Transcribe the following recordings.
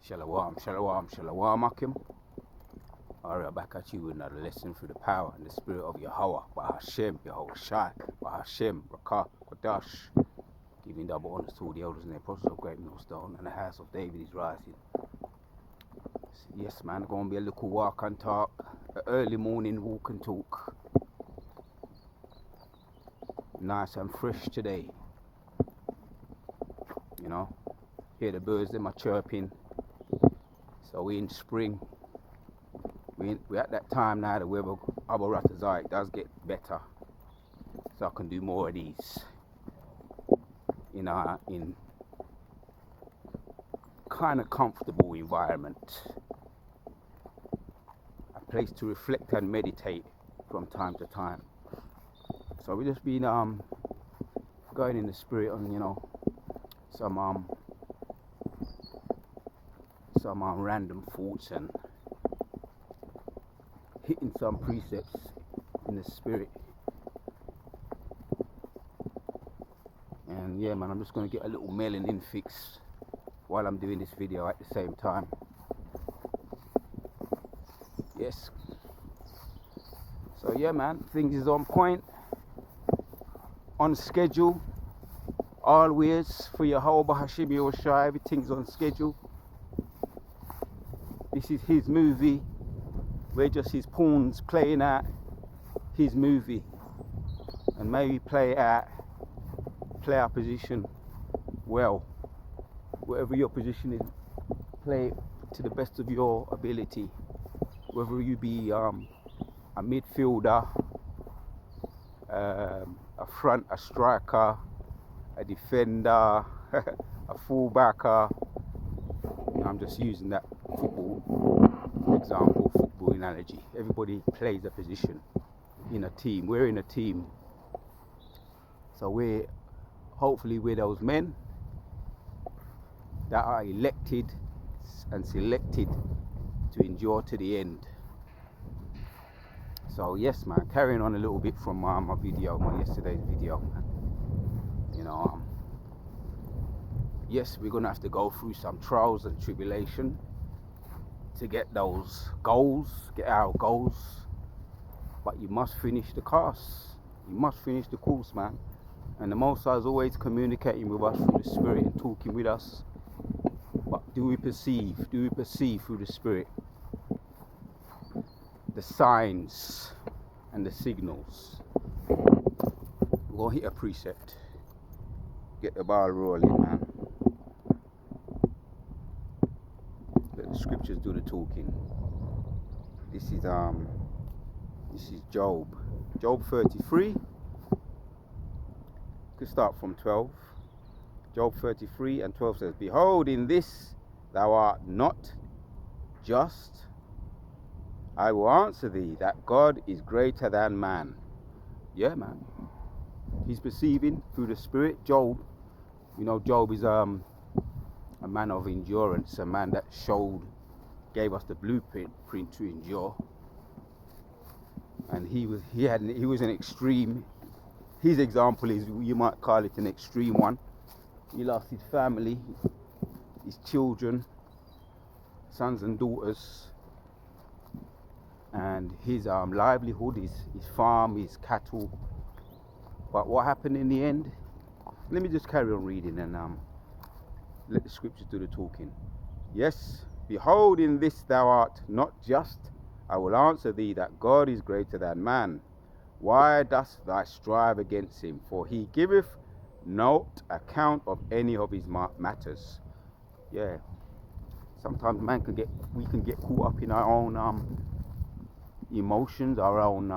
Shalom, shalom, shalom, Akim. Alright, back at you with another lesson through the power and the spirit of Yahweh, Bahashem, Yahweh Shai, Bahashem, Rakah, Kodash. Giving double honors to all the elders and the apostles of Great Millstone, and the house of David is rising. Yes, man, going to be a little walk and talk, an early morning walk and talk. Nice and fresh today. You know, hear the birds, them are chirping. So we're in spring. We're at that time now that weather it does get better. So I can do more of these. In kind of comfortable environment. A place to reflect and meditate from time to time. So we just been going in the spirit on, you know, some random thoughts and hitting some precepts in the spirit. And yeah, man, I'm just going to get a little melanin fix while I'm doing this video at the same time. Yes. So yeah, man, things is on point, on schedule, always for Yahweh Bahashim Yahushua. Everything's on schedule. This is his movie. We're just his pawns playing out his movie, and maybe play our position well. Whatever your position is, play it to the best of your ability. Whether you be a midfielder, a striker, a defender, a fullbacker. I'm just using that football example, football analogy. Everybody plays a position in a team. We're in a team. So hopefully we're those men that are elected and selected to endure to the end. So yes, man, carrying on a little bit from my yesterday's video, man. You know, yes, we're gonna have to go through some trials and tribulation to get those goals, get our goals. But you must finish the course. You must finish the course, man. And the Most High is always communicating with us through the Spirit and talking with us. But do we perceive? Do we perceive through the Spirit the signs and the signals? We're gonna hit a precept. Get the ball rolling, man. Let the scriptures do the talking. This is Job 33. Could start from 12. Job 33 and 12 says, "Behold, in this thou art not just. I will answer thee that God is greater than man." Yeah, man. He's perceiving through the Spirit. Job, you know, Job is a man of endurance, a man that gave us the blueprint to endure. And he was an extreme. His example is, you might call it an extreme one. He lost his family, his children, sons and daughters, and his livelihood, his farm, his cattle. But what happened in the end? Let me just carry on reading and let the scriptures do the talking. Yes, behold, in this thou art not just. I will answer thee that God is greater than man. Why dost thou strive against him? For he giveth not account of any of his matters. Yeah. Sometimes we can get caught up in our own emotions, our own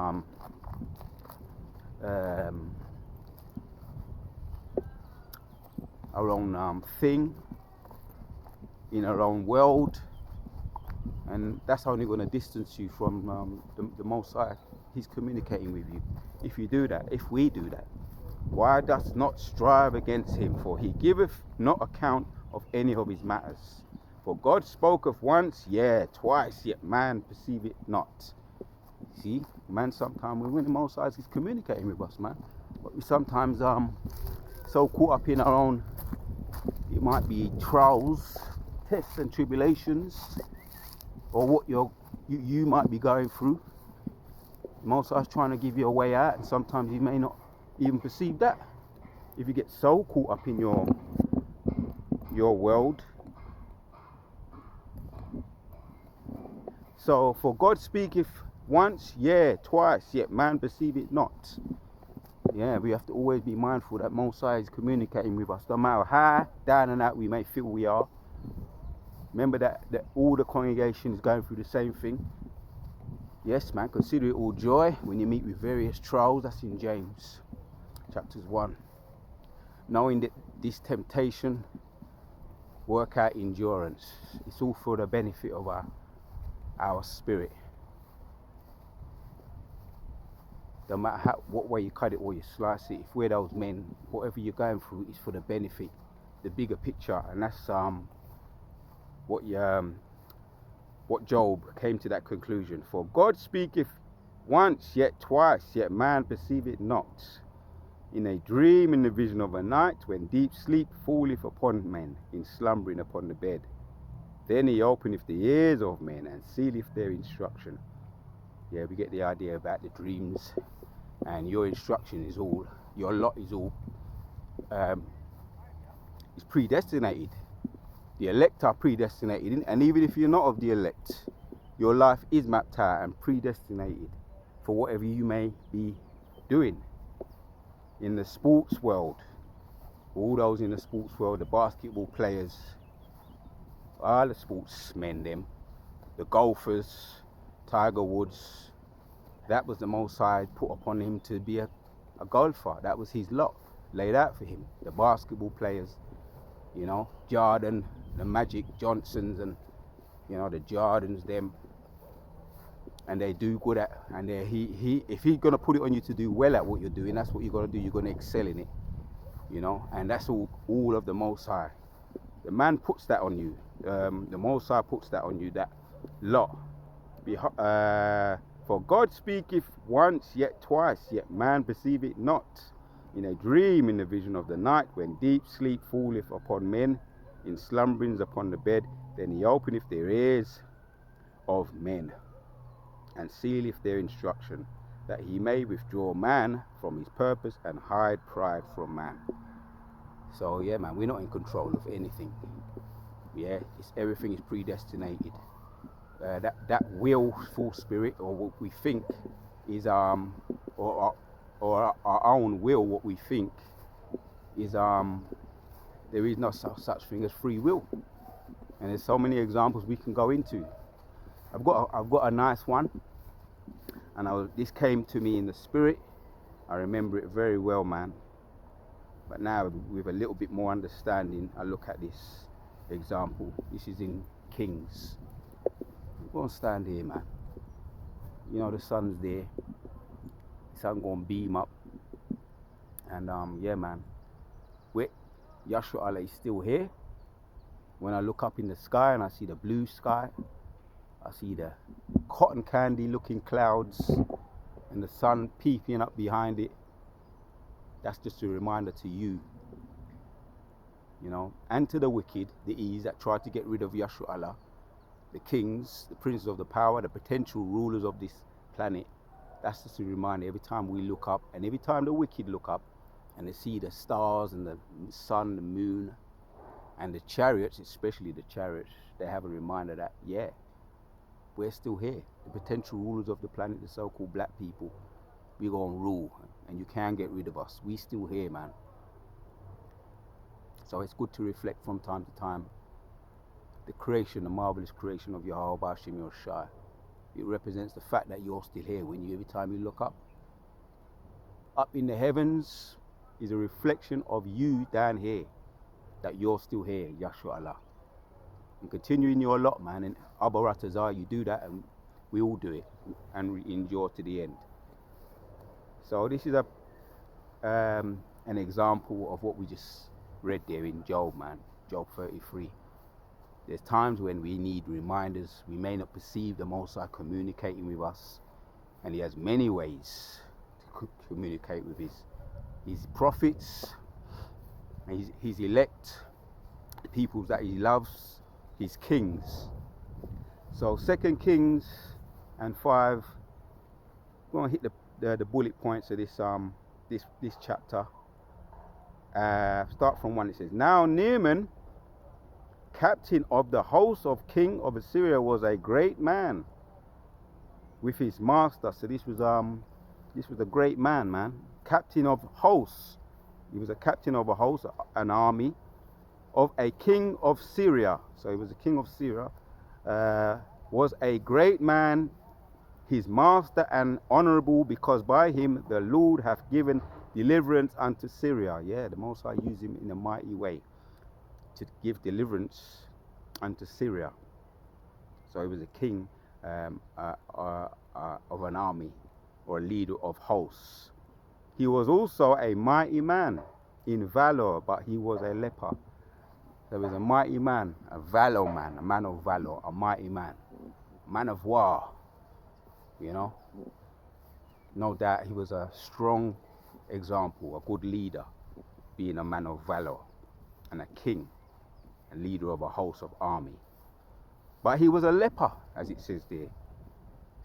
thing, in our own world, and that's only going to distance you from the Most High. He's communicating with you. If you do that, if we do that, why dost not strive against him? For he giveth not account of any of his matters. For God spoketh once, yea, twice, yet man perceive it not. See, man, sometimes when the Most High is communicating with us, man, but we sometimes so caught up in our own, it might be trials, tests and tribulations, or what you might be going through. Most High's trying to give you a way out, and sometimes you may not even perceive that. If you get so caught up in your world. So, for God speaketh once, yea, twice, yet man perceive it not. Yeah, we have to always be mindful that Most High is communicating with us, no matter how down and out we may feel we are. Remember that all the congregation is going through the same thing. Yes, man, consider it all joy when you meet with various trials. That's in James, chapters 1. Knowing that this temptation work out endurance. It's all for the benefit of our spirit. No matter what way you cut it or you slice it, if we're those men, whatever you're going through is for the benefit, the bigger picture, and that's what Job came to that conclusion. For God speaketh once, yet twice, yet man perceive it not. In a dream, in the vision of a night, when deep sleep falleth upon men, in slumbering upon the bed. Then he openeth the ears of men, and sealeth their instruction. Yeah, we get the idea about the dreams, and your instruction is all, your lot is all, is predestinated. The elect are predestinated, and even if you're not of the elect, your life is mapped out and predestinated for whatever you may be doing. In the sports world, all those in the sports world, the basketball players, all the sportsmen, them, the golfers, Tiger Woods, that was the Most High put upon him to be a golfer. That was his lot laid out for him. The basketball players, you know, Jordan, the Magic Johnsons, and you know, the Jordans, them, and they do good at, and if he's gonna put it on you to do well at what you're doing, that's what you're gonna do. You're gonna excel in it, you know, and that's all of the Most High. The man puts that on you. The Most High puts that on you, that lot. For God speaketh once, yet twice, yet man perceive it not. In a dream, in the vision of the night, when deep sleep falleth upon men, in slumberings upon the bed, then he openeth their ears of men, and sealeth their instruction, that he may withdraw man from his purpose and hide pride from man. So yeah, man, we're not in control of anything. Yeah, everything is predestinated. That willful spirit, or what we think is or our own will, what we think is there is no such thing as free will, and there's so many examples we can go into. I've got a nice one, and this came to me in the spirit. I remember it very well, man. But now, with a little bit more understanding, I look at this example. This is in Kings. Go and stand here, man. You know, the sun's there. The sun gonna beam up. And yeah, man. Wait, Yahshua Allah is still here. When I look up in the sky and I see the blue sky, I see the cotton candy looking clouds and the sun peeping up behind it. That's just a reminder to you, you know, and to the wicked, the ease that try to get rid of Yahshua Allah, the kings, the princes of the power, the potential rulers of this planet. That's just a reminder every time we look up, and every time the wicked look up and they see the stars and the sun, the moon, and the chariots, especially the chariots, they have a reminder that, yeah, we're still here. The potential rulers of the planet, the so-called black people, we're gonna rule, and you can't get rid of us. We still here, man. So it's good to reflect from time to time the creation, the marvelous creation of Yahweh Bashim Yoshai. It represents the fact that you're still here every time you look up. Up in the heavens is a reflection of you down here, that you're still here, Yahshua Allah. And continue in your lot, man, and Abaratazar, you do that, and we all do it, and we endure to the end. So this is an example of what we just read there in Job, man. Job 33. There's times when we need reminders. We may not perceive the Most High communicating with us, and he has many ways to communicate with his prophets and his elect, the people that he loves, his kings. So 2 Kings and 5. We're going to hit the bullet points of this chapter. Start from 1. It says, Now Naaman, captain of the host of king of Assyria, was a great man with his master. So this was a great man, captain of hosts. He was a captain of a host, an army of a king of Syria. So he was a king of Syria. Was a great man, his master, and honorable, because by him the Lord hath given deliverance unto Syria. Yeah, the Most High used him in a mighty way to give deliverance unto Syria. So he was a king of an army, or a leader of hosts. He was also a mighty man in valor, but he was a leper. So he was a mighty man, a valor man, a man of valor, a mighty man, man of war. You know, no doubt he was a strong example, a good leader, being a man of valor and a king, a leader of a host of army. But he was a leper, as it says there.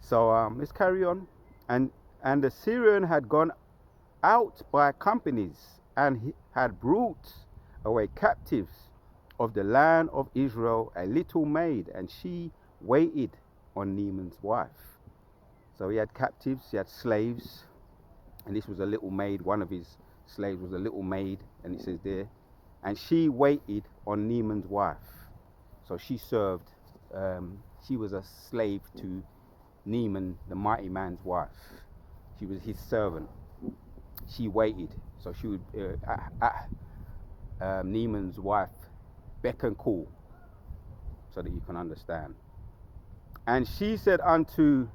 So let's carry on. And the Syrian had gone out by companies, and he had brought away captives of the land of Israel, a little maid, and she waited on Naaman's wife. So he had captives, he had slaves, and this was a little maid. One of his slaves was a little maid, and it says there, and she waited on Naaman's wife. So she served, she was a slave to Naaman, the mighty man's wife. She was his servant. She waited. So she would, Naaman's wife, beck and call, so that you can understand. And she said unto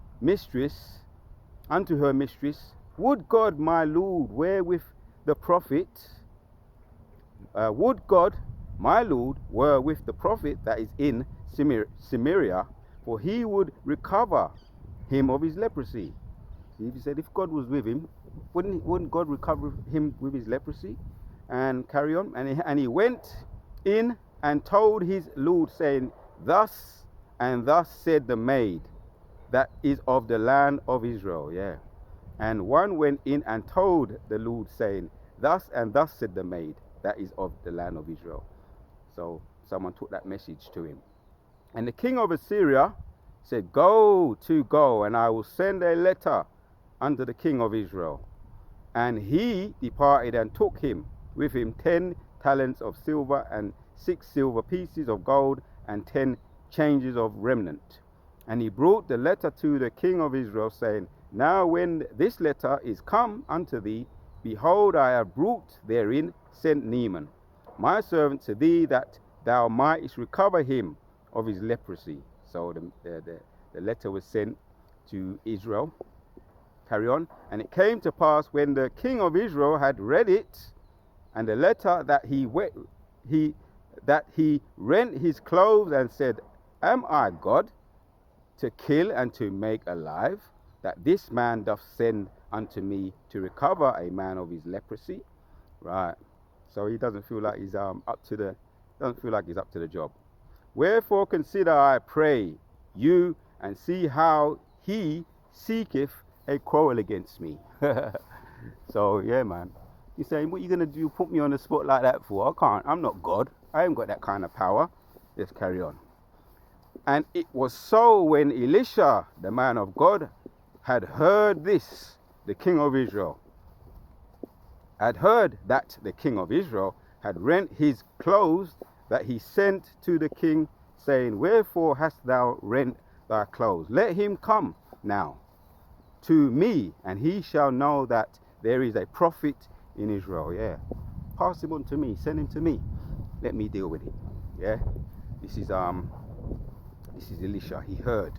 her mistress, Would God my Lord were with the prophet, would God my Lord were with the prophet that is in Samaria, for he would recover him of his leprosy. He said, if God was with him, wouldn't God recover him with his leprosy? And carry on. And he went in and told his Lord, saying, Thus and thus said the maid that is of the land of Israel. Yeah. And one went in and told the Lord, saying, Thus and thus said the maid that is of the land of Israel. So someone took that message to him. And the king of Assyria said, Go, and I will send a letter unto the king of Israel. And he departed and took him with him 10 talents of silver, and 6 silver pieces of gold, and 10 changes of remnant. And he brought the letter to the king of Israel, saying, Now when this letter is come unto thee, behold, I have brought therein sent Naaman, my servant, to thee, that thou mightest recover him of his leprosy. So the letter was sent to Israel. Carry on. And it came to pass, when the king of Israel had read it, and the letter, that he rent his clothes and said, Am I God to kill and to make alive, that this man doth send unto me to recover a man of his leprosy? Right. So he doesn't feel like he's up to the job. Wherefore consider, I pray you, and see how he seeketh a quarrel against me. So yeah, man. He's saying, what are you gonna do? Put me on the spot like that for? I can't. I'm not God. I ain't got that kind of power. Let's carry on. And it was so, when Elisha, the man of God, had heard this, the king of Israel, had heard that the king of Israel had rent his clothes, that he sent to the king, saying, Wherefore hast thou rent thy clothes? Let him come now to me, and he shall know that there is a prophet in Israel. Yeah. Pass him on to me. Send him to me. Let me deal with it. Yeah. This is Elisha. He heard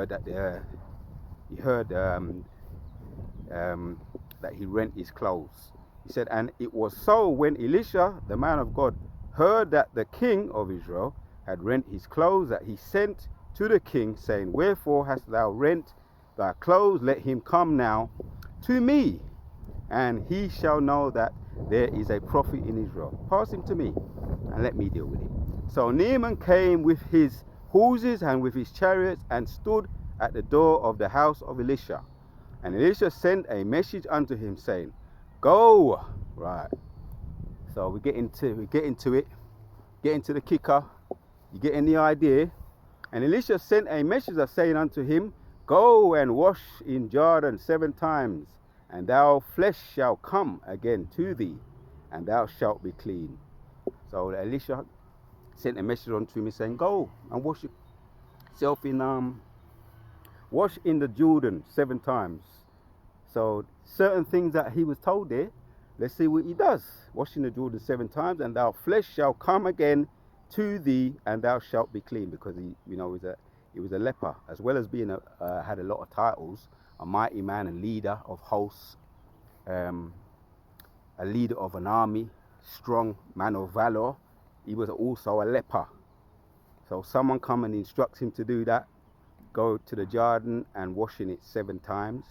that that he rent his clothes. He said, and it was so, when Elisha, the man of God, heard that the king of Israel had rent his clothes, that he sent to the king, saying, Wherefore hast thou rent thy clothes? Let him come now to me, and he shall know that there is a prophet in Israel. Pass him to me, and let me deal with him. So Naaman came with his horses and with his chariots and stood at the door of the house of Elisha. And Elisha sent a message unto him, saying, Go. Right. So we get into it, get into the kicker. You getting the idea? And Elisha sent a messenger saying unto him, Go and wash in Jordan 7 times, and thy flesh shall come again to thee, and thou shalt be clean. So Elisha sent a message unto him saying, Go and wash yourself wash in the Jordan 7 times. So certain things that he was told there, let's see what he does. Wash in the Jordan 7 times, and thy flesh shall come again to thee, and thou shalt be clean. Because he was a leper, as well as being had a lot of titles, a mighty man, a leader of hosts, a leader of an army, strong man of valor. He was also a leper. So someone come and instructs him to do that. Go to the Jordan and wash in it 7 times.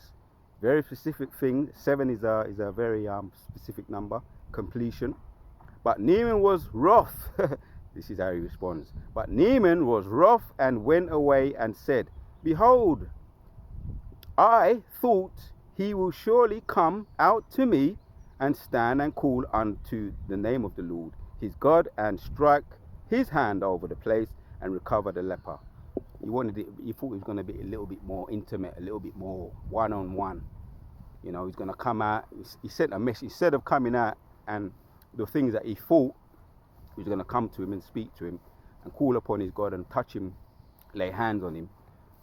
Very specific thing. 7 is a very specific number, completion. But Naaman was wroth. This is how he responds. But Naaman was wroth and went away and said, Behold, I thought he will surely come out to me and stand and call unto the name of the Lord his God, and strike his hand over the place and recover the leper. He thought it was going to be a little bit more intimate, a little bit more one-on-one. You know, he's going to come out. He sent a message. Instead of coming out and the things that he thought, he was going to come to him and speak to him and call upon his God and touch him, lay hands on him,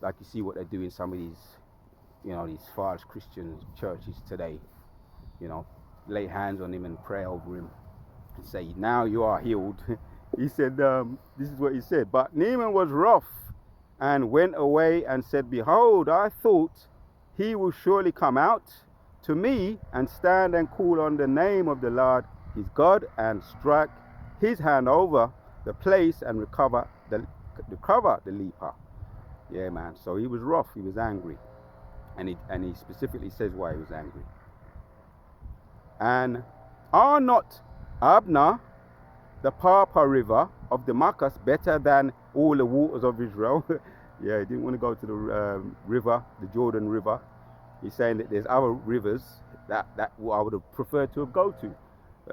like you see what they do in some of these, these false Christian churches today. Lay hands on him and pray over him and say, now you are healed. He said, this is what he said. But Naaman was wroth and went away and said, Behold, I thought he will surely come out to me and stand and call on the name of the Lord his God, and strike his hand over the place and recover the leper. Yeah, man. So he was wroth, he was angry. And he specifically says why he was angry. And are not Abner, the Papa river of Damascus, better than all the waters of Israel? Yeah, he didn't want to go to the river, the Jordan River. He's saying that there's other rivers that I would have preferred to have go to.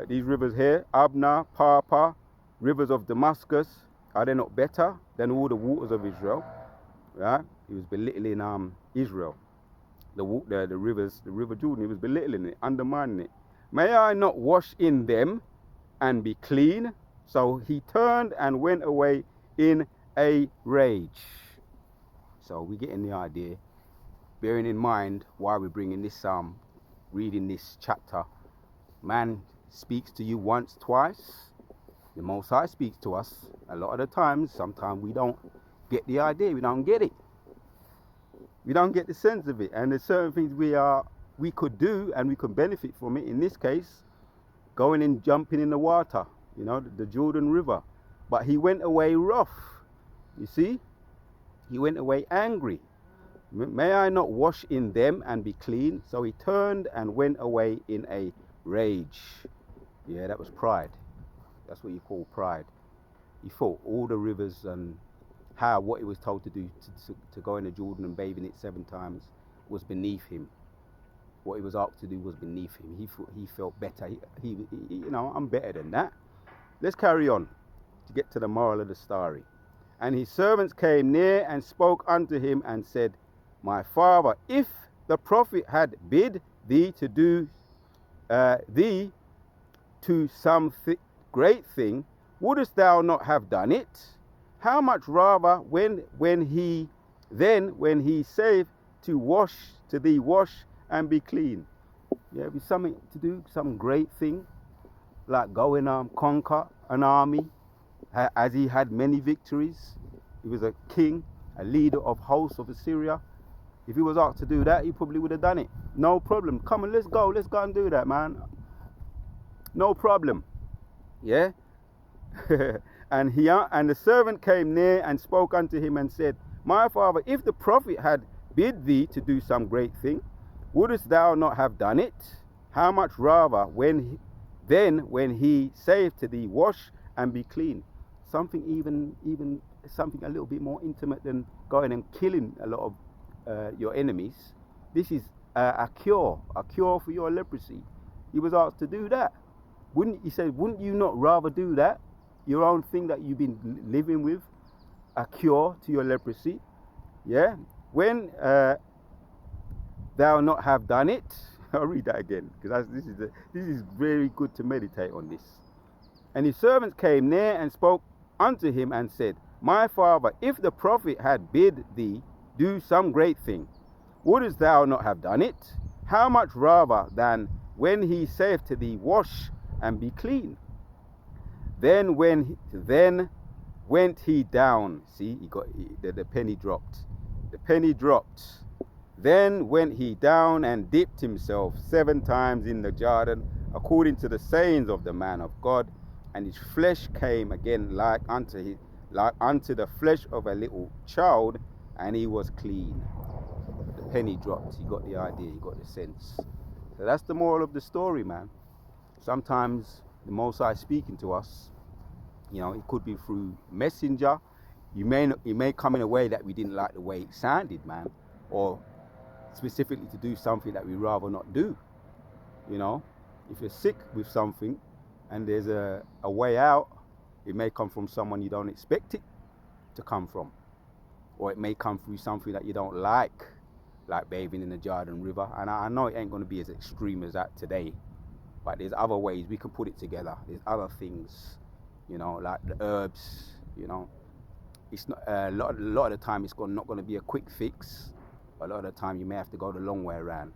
These rivers here, Abner, Papa, rivers of Damascus, are they not better than all the waters of Israel? Right? He was belittling Israel. The rivers, the river Jordan, he was belittling it, undermining it. May I not wash in them and be clean? So he turned and went away in a rage. So we're getting the idea, bearing in mind why we're bringing this reading this chapter. Man speaks to you once, twice. The Most High speaks to us a lot of the times. Sometimes we don't get the idea, we don't get it. We don't get the sense of it. And there's certain things we could do and we could benefit from it. In this case, going and jumping in the water, the Jordan River. But he went away wroth. You see? He went away angry. May I not wash in them and be clean? So he turned and went away in a rage. Yeah, that was pride. That's what you call pride. He thought all the rivers and what he was told to do to go in the Jordan and bathe in it 7 times was beneath him. What he was asked to do was beneath him. He felt better. I'm better than that. Let's carry on to get to the moral of the story. And his servants came near and spoke unto him and said, My father, if the prophet had bid thee to do thee to some great thing, wouldest thou not have done it? How much rather when he saith to thee wash and be clean. Yeah, it'd be something to do, some great thing, like go and conquer an army, as he had many victories. He was a king, a leader of hosts of Assyria. If he was asked to do that, he probably would have done it. No problem. Come on, let's go and do that, man. No problem. Yeah? And the servant came near and spoke unto him and said, My father, if the prophet had bid thee to do some great thing, wouldest thou not have done it? How much rather when he saith to thee, wash and be clean. something even something a little bit more intimate than going and killing a lot of your enemies. This is a cure for your leprosy. He was asked to do that. He said, wouldn't you not rather do that? Your own thing that you've been living with, a cure to your leprosy. Yeah? When thou not have done it, I'll read that again, because this is very good to meditate on this. And his servants came near and spoke unto him and said, My father, if the prophet had bid thee do some great thing, wouldest thou not have done it? How much rather than when he saith to thee, Wash and be clean? Then went he down. See, the penny dropped. The penny dropped. Then went he down and dipped himself 7 times in the Jordan, according to the sayings of the man of God, and his flesh came again like unto the flesh of a little child, and he was clean. The penny dropped. He got the idea. He got the sense. So that's the moral of the story, man. Sometimes the Most High speaking to us, you know, it could be through messenger. It may come in a way that we didn't like the way it sounded, man, or specifically to do something that we rather not do. You know, if you're sick with something and there's a way out, it may come from someone you don't expect it to come from, or it may come through something that you don't like bathing in the Jordan River. And I know it ain't going to be as extreme as that today, but there's other ways we can put it together. There's other things, you know, like the herbs. You know, it's not a lot of the time it's not going to be a quick fix. A lot of the time you may have to go the long way around.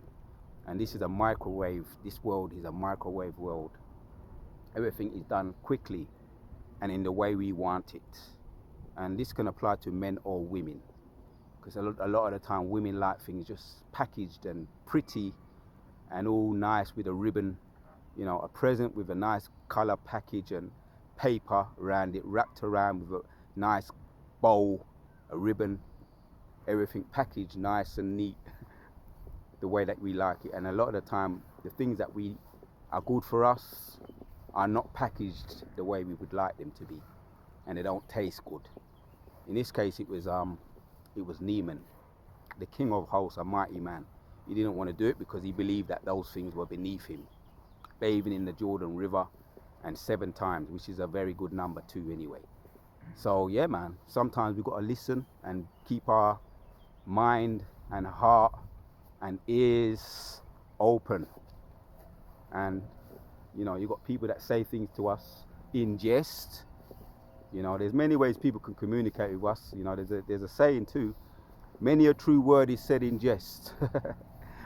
And this is a microwave. This world is a microwave world. Everything is done quickly and in the way we want it. And this can apply to men or women, because a lot of the time women like things just packaged and pretty and all nice with a ribbon, you know, a present with a nice color package and paper around it, wrapped around with a nice bow, a ribbon, everything packaged nice and neat the way that we like it. And a lot of the time the things that are good for us are not packaged the way we would like them to be, and they don't taste good. In this case it was Naaman, the king of hosts, a mighty man. He didn't want to do it because he believed that those things were beneath him. Bathing in the Jordan River, and 7 times, which is a very good number too anyway. So yeah, man, sometimes we've got to listen and keep our mind and heart and ears open. And you know, you've got people that say things to us in jest. You know, there's many ways people can communicate with us. You know, there's a saying too, many a true word is said in jest.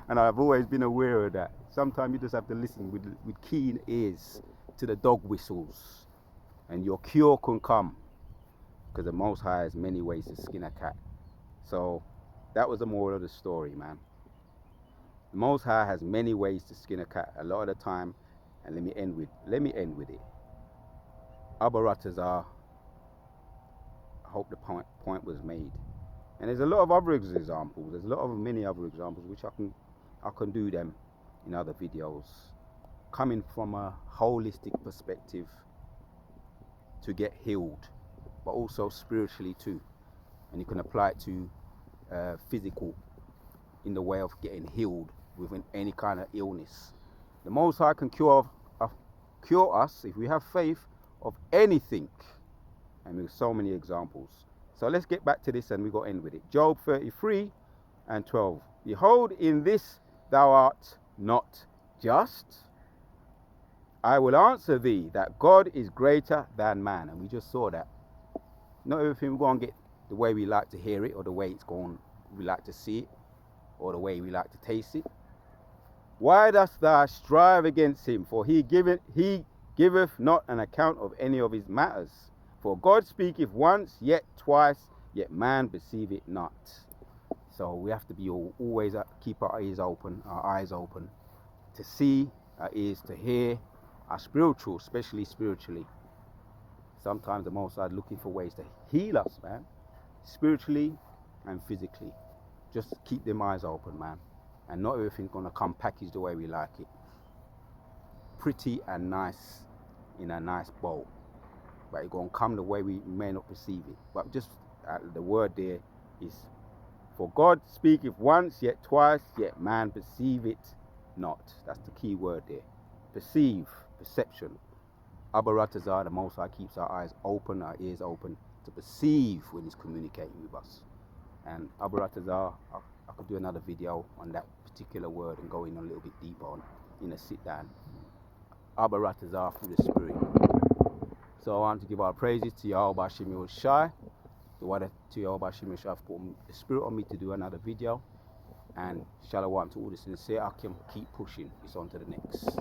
And I've always been aware of that. Sometimes you just have to listen with keen ears to the dog whistles, and your cure can come, because the Most High has many ways to skin a cat. So that was the moral of the story, man. The Most High has many ways to skin a cat a lot of the time. And let me end with it. Abaratazar, I hope the point was made. And there's a lot of other examples. There's many other examples which I can do them in other videos, coming from a holistic perspective to get healed, but also spiritually too. And you can apply it to physical, in the way of getting healed with any kind of illness. The Most High can cure us if we have faith of anything. And there's so many examples. So let's get back to this and we got to end with it. Job 33:12. Behold, in this thou art not just. I will answer thee that God is greater than man. And we just saw that. Not everything we're going to get the way we like to hear it, or the way we like to see it, or the way we like to taste it. Why dost thou strive against him? For he giveth not an account of any of his matters. For God speaketh once, yet twice, yet man perceive it not. So we have to be always keep our eyes open to see, our ears to hear, our spiritual, especially spiritually. Sometimes the Most High is looking for ways to heal us, man, spiritually and physically. Just keep them eyes open, man. And not everything's going to come packaged the way we like it. Pretty and nice in a nice bowl. but it's going to come the way we may not perceive it. But just the word there is, for God speaketh once, yet twice, yet man perceive it not. That's the key word there. Perceive, perception. Abaratazar, the Most High keeps our eyes open, our ears open to perceive when He's communicating with us. And Abaratazar, I could do another video on that particular word and go in a little bit deeper on in a sit down. Abaratazar through the Spirit. So I want to give our praises to Yahweh Shemil Shai. To Yahweh Shemil Shai for putting the Spirit on me to do another video. And Shalom to all the sincere. I can keep pushing. It's on to the next.